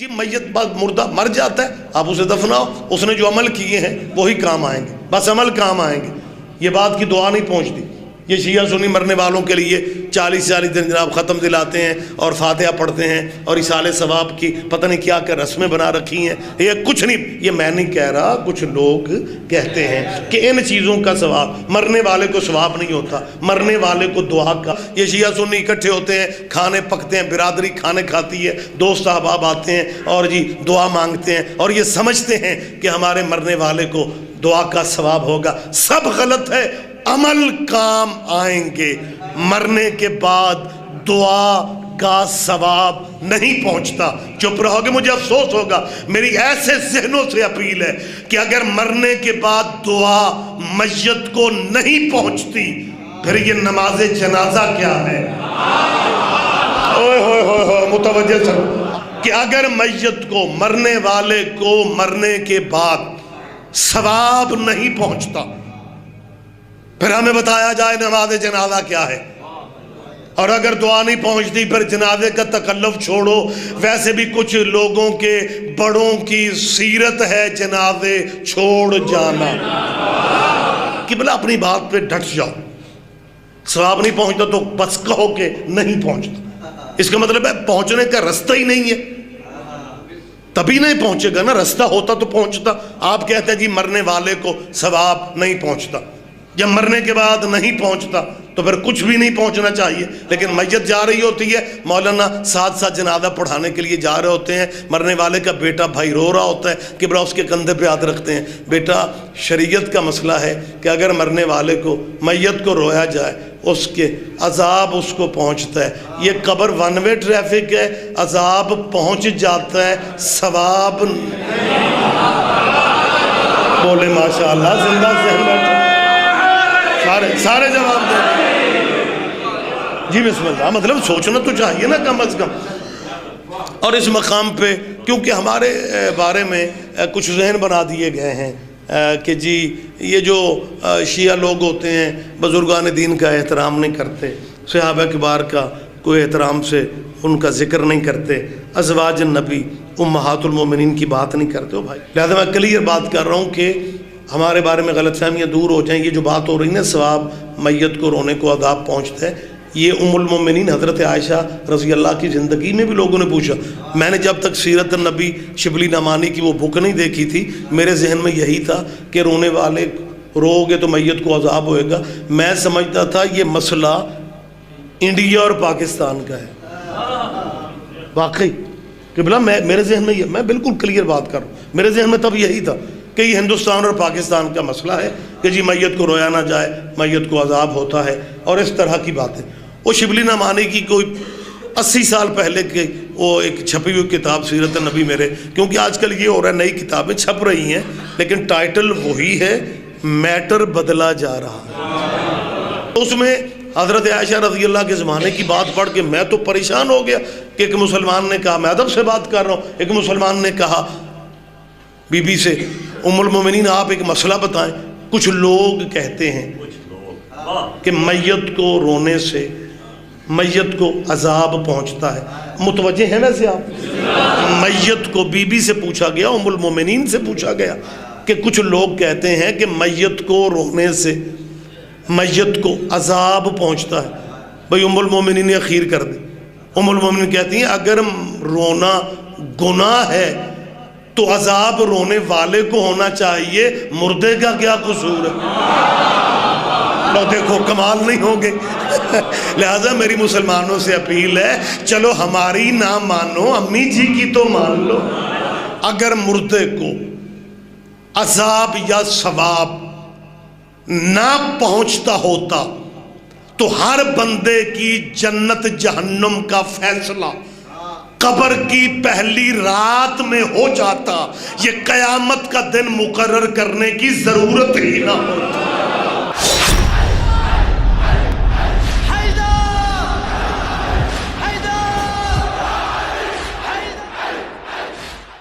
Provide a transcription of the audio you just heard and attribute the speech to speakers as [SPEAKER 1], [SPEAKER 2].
[SPEAKER 1] جی میت بعد مردہ مر جاتا ہے، آپ اسے دفناؤ، اس نے جو عمل کیے ہیں وہی کام آئیں گے، بس عمل کام آئیں گے، یہ بات کی دعا نہیں پہنچتی۔ یہ شیعہ سنی مرنے والوں کے لیے 40 دن جناب ختم دلاتے ہیں اور فاتحہ پڑھتے ہیں اور اصالِ ثواب کی پتہ نہیں کیا کیا رسمیں بنا رکھی ہیں۔ یہ کچھ نہیں، یہ میں نہیں کہہ رہا، کچھ لوگ کہتے ہیں کہ ان چیزوں کا ثواب، مرنے والے کو ثواب نہیں ہوتا، مرنے والے کو دعا کا۔ یہ شیعہ سنی اکٹھے ہوتے ہیں، کھانے پکتے ہیں، برادری کھانے کھاتی ہے، دوست احباب آتے ہیں اور جی دعا مانگتے ہیں اور یہ سمجھتے ہیں کہ ہمارے مرنے والے کو دعا کا ثواب ہوگا۔ سب غلط ہے، عمل کام آئیں گے، مرنے کے بعد دعا کا ثواب نہیں پہنچتا۔ چپ رہو گے مجھے افسوس ہوگا۔ میری ایسے ذہنوں سے اپیل ہے کہ اگر مرنے کے بعد دعا میت کو نہیں پہنچتی پھر یہ نماز جنازہ کیا ہے؟ اوئے ہوئے ہوئے ہوئے متوجہ سر، کہ اگر میت کو، مرنے والے کو مرنے کے بعد ثواب نہیں پہنچتا پھر ہمیں بتایا جائے نماز جنازہ کیا ہے۔ اور اگر دعا نہیں پہنچتی پھر جنازے کا تکلف چھوڑو، ویسے بھی کچھ لوگوں کے بڑوں کی سیرت ہے جنازے چھوڑ جانا۔ کہ بلا اپنی بات پہ ڈٹ جاؤ، ثواب نہیں پہنچتا تو بس کہو کہ نہیں پہنچتا، اس کا مطلب ہے پہنچنے کا رستہ ہی نہیں ہے، تبھی نہیں پہنچے گا نا، رستہ ہوتا تو پہنچتا۔ آپ کہتے ہیں جی مرنے والے کو ثواب نہیں پہنچتا، جب مرنے کے بعد نہیں پہنچتا تو پھر کچھ بھی نہیں پہنچنا چاہیے۔ لیکن میت جا رہی ہوتی ہے، مولانا ساتھ ساتھ جنازہ پڑھانے کے لیے جا رہے ہوتے ہیں، مرنے والے کا بیٹا بھائی رو رہا ہوتا ہے کہ برا اس کے کندھے پہ ہاتھ رکھتے ہیں۔ بیٹا شریعت کا مسئلہ ہے کہ اگر مرنے والے کو، میت کو رویا جائے، اس کے عذاب اس کو پہنچتا ہے۔ یہ قبر ون وے ٹریفک ہے، عذاب پہنچ جاتا ہے، ثواب بولے ماشاءاللہ، زندہ ذہن بیٹھے سارے جواب دیں جی بسم اللہ۔ مطلب سوچنا تو چاہیے نا کم از کم۔ اور اس مقام پہ کیونکہ ہمارے بارے میں کچھ ذہن بنا دیے گئے ہیں کہ جی یہ جو شیعہ لوگ ہوتے ہیں بزرگان دین کا احترام نہیں کرتے، صحابہ کبار کا کوئی احترام سے ان کا ذکر نہیں کرتے، ازواج النبی امہات المومنین کی بات نہیں کرتے ہو بھائی۔ لہذا میں کلیئر بات کر رہا ہوں کہ ہمارے بارے میں غلط فہمیاں دور ہو جائیں۔ یہ جو بات ہو رہی ہے نا ثواب میت کو رونے کو عذاب پہنچتا ہے، یہ ام المومنین حضرت عائشہ رضی اللہ کی زندگی میں بھی لوگوں نے پوچھا۔ میں نے جب تک سیرت النبی شبلی نعمانی کی وہ بک نہیں دیکھی تھی، میرے ذہن میں یہی تھا کہ رونے والے رو گے تو میت کو عذاب ہوئے گا۔ میں سمجھتا تھا یہ مسئلہ انڈیا اور پاکستان کا ہے۔ واقعی کہ بلا میرے ذہن میں یہ، میں بالکل کلیئر بات کر رہا ہوں، میرے ذہن میں تب یہی تھا کہ یہ ہندوستان اور پاکستان کا مسئلہ ہے کہ جی میت کو رویا نہ جائے، میت کو عذاب ہوتا ہے اور اس طرح کی باتیں۔ وہ شبلی نعمانی کی کوئی 80 سال پہلے کی وہ ایک چھپی ہوئی کتاب سیرت النبی میرے، کیونکہ آج کل یہ ہو رہا ہے نئی کتابیں چھپ رہی ہیں لیکن ٹائٹل وہی ہے، میٹر بدلا جا رہا ہے۔ اس میں حضرت عائشہ رضی اللہ کے زمانے کی بات پڑھ کے میں تو پریشان ہو گیا کہ ایک مسلمان نے کہا، میں ادب سے بات کر رہا ہوں، ایک مسلمان نے کہا بی بی سے، ام المومنین آپ ایک مسئلہ بتائیں، کچھ لوگ کہتے ہیں کہ میت کو رونے سے میت کو عذاب پہنچتا ہے۔ متوجہ ہیں ویسے آپ؟ میت کو بی بی سے پوچھا گیا، ام المومنین سے پوچھا گیا کہ کچھ لوگ کہتے ہیں کہ میت کو رونے سے میت کو عذاب پہنچتا ہے۔ بھئی ام المومنین نے اخیر کر دی۔ ام المومنین کہتی ہیں اگر رونا گناہ ہے تو عذاب رونے والے کو ہونا چاہیے، مردے کا کیا قصور ہے؟ لو دیکھو کمال نہیں ہوگے۔ لہذا میری مسلمانوں سے اپیل ہے، چلو ہماری نہ مانو، امی جی کی تو مان لو۔ اگر مردے کو عذاب یا ثواب نہ پہنچتا ہوتا تو ہر بندے کی جنت جہنم کا فیصلہ قبر کی پہلی رات میں ہو جاتا، یہ قیامت کا دن مقرر کرنے کی ضرورت ہی نہ ہوتی۔